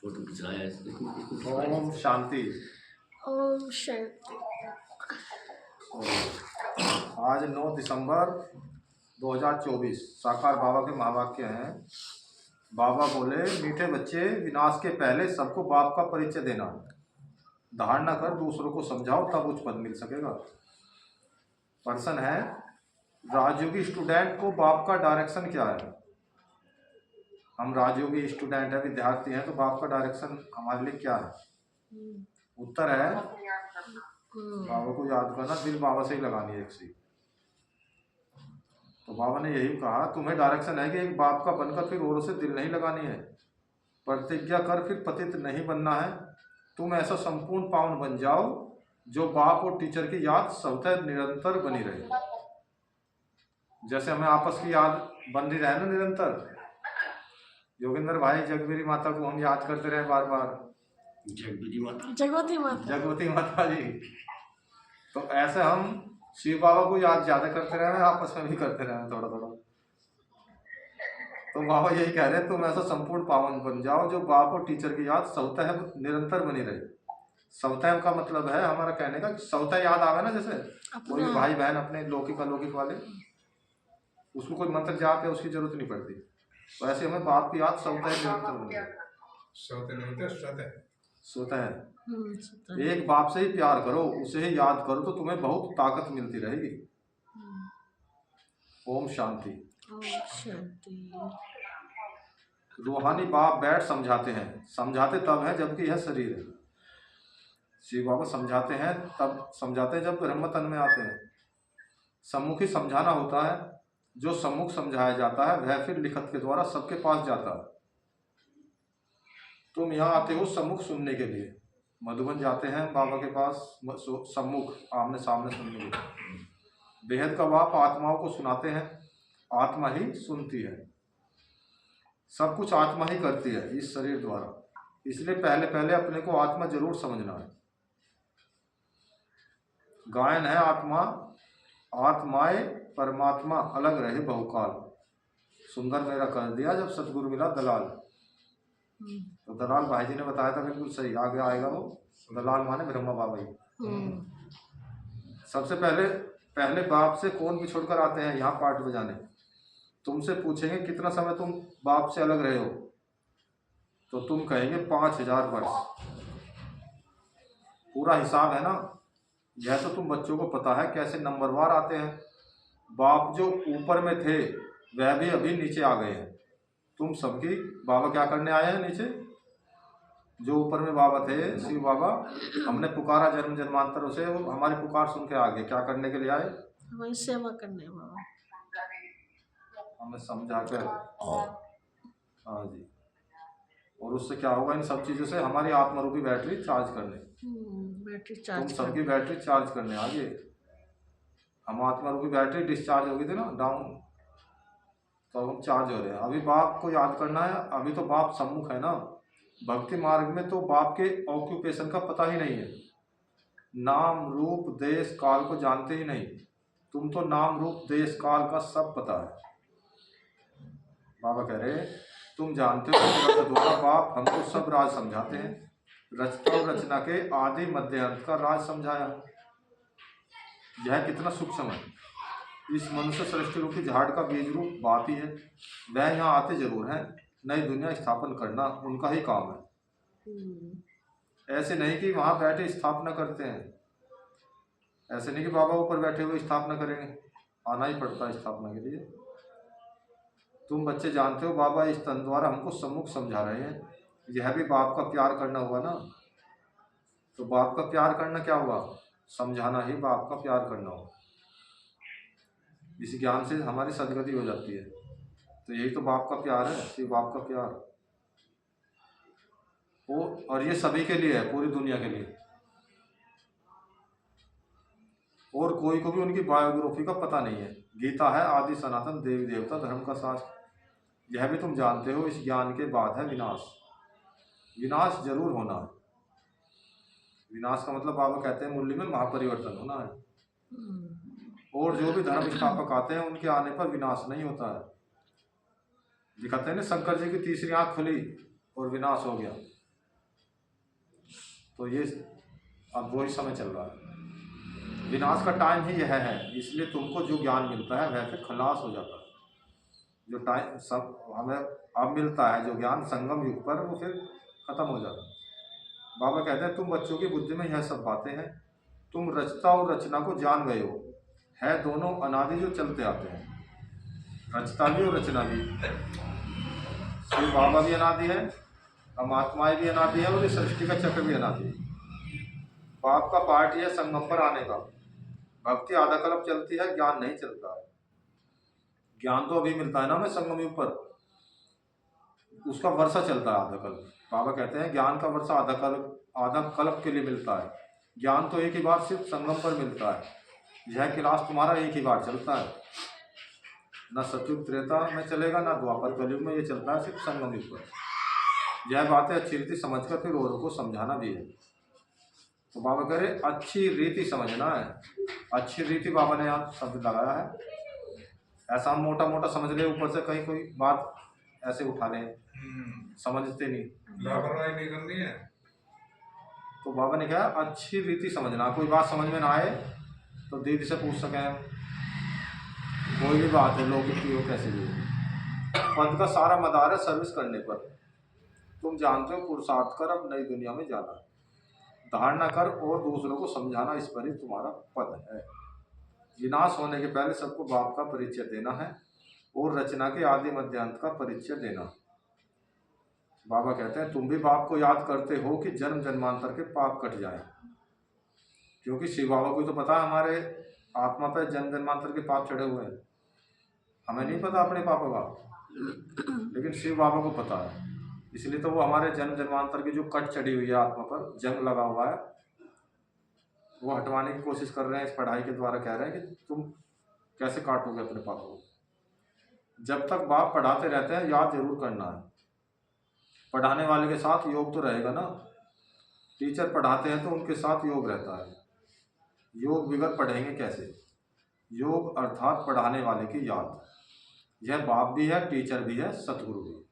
Photo खिंचवाया इसने। ओम शांति। ओम शांति। आज 9 दिसंबर 2024 साकार बाबा के महावाक्य हैं। बाबा बोले, मीठे बच्चे, विनाश के पहले सबको बाप का परिचय देना, धारणा कर दूसरों को समझाओ, तब उच्च पद मिल सकेगा। पर्सन है, राजयोगी स्टूडेंट को बाप का डायरेक्शन क्या है? हम राजयोगी स्टूडेंट है, विद्यार्थी हैं, तो बाप का डायरेक्शन हमारे लिए क्या है? उत्तर है, बाबा को याद करना, दिल बाबा से ही लगानी है एक सी। तो बाबा ने यही कहा, तुम्हें डायरेक्शन है कि एक बाप का बनकर फिर औरों से दिल नहीं लगानी है, प्रतिज्ञा कर फिर पतित नहीं बनना है। तुम ऐसा संपूर्ण पावन बन जाओ जो बाप और टीचर की याद स्वतः निरंतर बनी रहे। जैसे हमें आपस की याद बन रही रहे ना निरंतर, योगेंद्र भाई जगबीरी माता को हम याद करते रहे बार बार, जगबीरी माता, जगवती माता जी। तो ऐसे हम शिव बाबा को याद ज्यादा करते रहे, आपस में भी करते रहे थोड़ा थोड़ा। तो बाबा यही कह रहे हैं, तुम ऐसा संपूर्ण पावन बन जाओ जो बाप और टीचर की याद स्वतः निरंतर बनी रहे। स्वतः का मतलब है हमारा कहने का, स्वतः याद आवे ना, जैसे कोई भाई बहन अपने लौकिक वाले, उसको कोई मंत्र जाप है उसकी जरूरत नहीं पड़ती। तो ऐसे हमें बाप की याद स्वतः निरंतर बनी रहे। स्वतः है, एक बाप से ही प्यार करो, उसे ही याद करो, तो तुम्हें बहुत ताकत मिलती रहेगी। ओम शांति। रूहानी बाप बैठ समझाते हैं, समझाते तब है जबकि यह शरीर है। शिव बाबा समझाते हैं, तब समझाते हैं जब ब्रह्म तन में आते हैं। सम्मुख ही समझाना होता है, जो सम्मुख समझाया जाता है वह फिर लिखत के द्वारा सबके पास जाता है। तुम यहाँ आते हो सम्मुख सुनने के लिए, मधुबन जाते हैं बाबा के पास सम्मुख आमने सामने सुनने के लिए। बेहद का बाप आत्माओं को सुनाते हैं, आत्मा ही सुनती है, सब कुछ आत्मा ही करती है इस शरीर द्वारा। इसलिए पहले पहले अपने को आत्मा जरूर समझना है। गायन है आत्मा, आत्माएं परमात्मा अलग रहे बहुकाल। सुंदर मेरा कर दिया जब सतगुरु मिला दलाल। तो दलाल भाई जी ने बताया था, बिल्कुल सही, आगे आएगा वो। दलाल माने ब्रह्मा बाबा ही। सबसे पहले बाप से कौन बिछोड़ कर आते हैं यहाँ पाठ बजाने। तुमसे पूछेंगे कितना समय तुम बाप से अलग रहे हो, तो तुम कहेंगे 5000 वर्ष। पूरा हिसाब है ना। यह तो तुम बच्चों को पता है कैसे नंबरवार आते हैं। बाप जो ऊपर में थे वह भी अभी नीचे आ गए हैं। तुम सबकी बाबा क्या करने आए हैं नीचे? जो ऊपर में बाबा थे शिव बाबा, हमने पुकारा जन्म जन्मांतरों से, वो हमारी पुकार सुन के आ गए। क्या करने के लिए आए? हमारी सेवा करने बाबा, हमें समझा कर। हाँ जी। और उससे क्या होगा? इन सब चीज़ों से हमारी आत्मरूपी बैटरी चार्ज करने। बैटरी चार्ज, तुम सबकी बैटरी चार्ज करने आगे। हम आत्मरूपी बैटरी डिस्चार्ज हो गई थी ना, डाउन, तो हम चार्ज हो रहे हैं। अभी बाप को याद करना है, अभी तो बाप सम्मुख है ना। भक्ति मार्ग में तो बाप के ऑक्यूपेशन का पता ही नहीं है, नाम रूप देश काल को जानते ही नहीं। तुम तो नाम रूप देश काल का सब पता है। बाबा कह रहे, तुम जानते हो द्वारा बाप हमको सब राज समझाते हैं। रचना और रचना के आदि मध्य अंत का राज समझाया। यह कितना सूक्ष्म है। इस मनुष्य सृष्टि रूपी झाड़ का बीज रूप बाप ही है। वह यहाँ आते जरूर हैं, नई दुनिया स्थापन करना उनका ही काम है। ऐसे नहीं कि वहाँ बैठे स्थापना करते हैं, ऐसे नहीं कि बाबा ऊपर बैठे हुए स्थापना करेंगे, आना ही पड़ता है स्थापना के लिए। तुम बच्चे जानते हो बाबा इस तन द्वारा हमको सम्मुख समझा रहे हैं। यह भी बाप का प्यार करना हुआ ना। तो बाप का प्यार करना क्या हुआ? समझाना ही बाप का प्यार करना हुआ। इस ज्ञान से हमारी सदगति हो जाती है। तो यही तो बाप का प्यार है, शिव बाप का प्यार। और ये सभी के लिए है, पूरी दुनिया के लिए। और कोई को भी उनकी बायोग्राफी का पता नहीं है। गीता है आदि सनातन देवी देवता धर्म का शास्त्र। यह भी तुम जानते हो, इस ज्ञान के बाद है विनाश। विनाश जरूर होना है। विनाश का मतलब बाबा कहते हैं मुरली में महापरिवर्तन होना है। और जो भी धर्म स्थापक आते हैं उनके आने पर विनाश नहीं होता है। दिखाते हैं ना, शंकर जी की तीसरी आंख खुली और विनाश हो गया। तो ये अब वही समय चल रहा है। विनाश का टाइम ही यह है, इसलिए तुमको जो ज्ञान मिलता है वह फिर खलास हो जाता है। जो टाइम सब हमें अब मिलता है, जो ज्ञान संगम युग पर, वो फिर खत्म हो जाता है। बाबा कहते हैं तुम बच्चों की बुद्धि में यह सब बातें हैं, तुम रचता और रचना को जान गए हो, है दोनों अनादि जो चलते आते हैं, रचता भी और रचना भी। शिव बाबा भी अनादि है, परमात्माएं भी अनादि है, और ये सृष्टि का चक्र भी अनादि है। बाप का पार्ट है संगम पर आने का। भक्ति आधा कल्प चलती है, ज्ञान नहीं चलता है। ज्ञान तो अभी मिलता है ना हमें संगम युग पर, उसका वर्षा चलता है आधा कल्प। बाबा कहते हैं ज्ञान का वर्षा आधा कल्प के लिए मिलता है। ज्ञान तो एक ही बार सिर्फ संगम पर मिलता है। यह क्लास तुम्हारा एक ही बार चलता है, न सतयुग त्रेता में चलेगा, ना द्वापर कलयुग में, ये चलता है सिर्फ संगम युग पर। यह बातें अच्छी रीति समझकर फिर औरों को समझाना भी है। तो बाबा कह रहे अच्छी रीति समझना है। अच्छी रीति बाबा ने यहाँ शब्द लगाया है। ऐसा हम मोटा मोटा समझ ले, ऊपर से कहीं कोई बात ऐसे उठा लें, समझते नहीं, लापरवाही नहीं करनी है। तो बाबा ने कहा अच्छी रीति समझना। कोई बात समझ में ना आए तो दीदी से पूछ सकें, कोई भी बात है लोगों की हो कैसे भी। पद का सारा मदार है सर्विस करने पर। तुम जानते हो पुरुषार्थ कर अब नई दुनिया में जाना, धारणा कर और दूसरों को समझाना, इस पर ही तुम्हारा पद है। विनाश होने के पहले सबको बाप का परिचय देना है और रचना के आदि मध्यांत का परिचय देना। बाबा कहते हैं तुम भी बाप को याद करते हो कि जन्म जन्मांतर के पाप कट जाए, क्योंकि शिव बाबा को तो पता है हमारे आत्मा पे जन्म जन्मांतर के पाप चढ़े हुए हैं। हमें नहीं पता अपने पापों का, लेकिन शिव बाबा को पता है। इसलिए तो वो हमारे जन्म जन्मांतर की जो कट चढ़ी हुई है आत्मा पर, जंग लगा हुआ है, वो हटवाने की कोशिश कर रहे हैं। इस पढ़ाई के द्वारा कह रहे हैं कि तुम कैसे काटोगे अपने पापों को। जब तक बाप पढ़ाते रहते हैं याद जरूर करना है। पढ़ाने वाले के साथ योग तो रहेगा ना। टीचर पढ़ाते हैं तो उनके साथ योग रहता है। योग बिगड़ पढ़ेंगे कैसे। योग अर्थात पढ़ाने वाले की याद। यह बाप भी है, टीचर भी है, सतगुरु भी।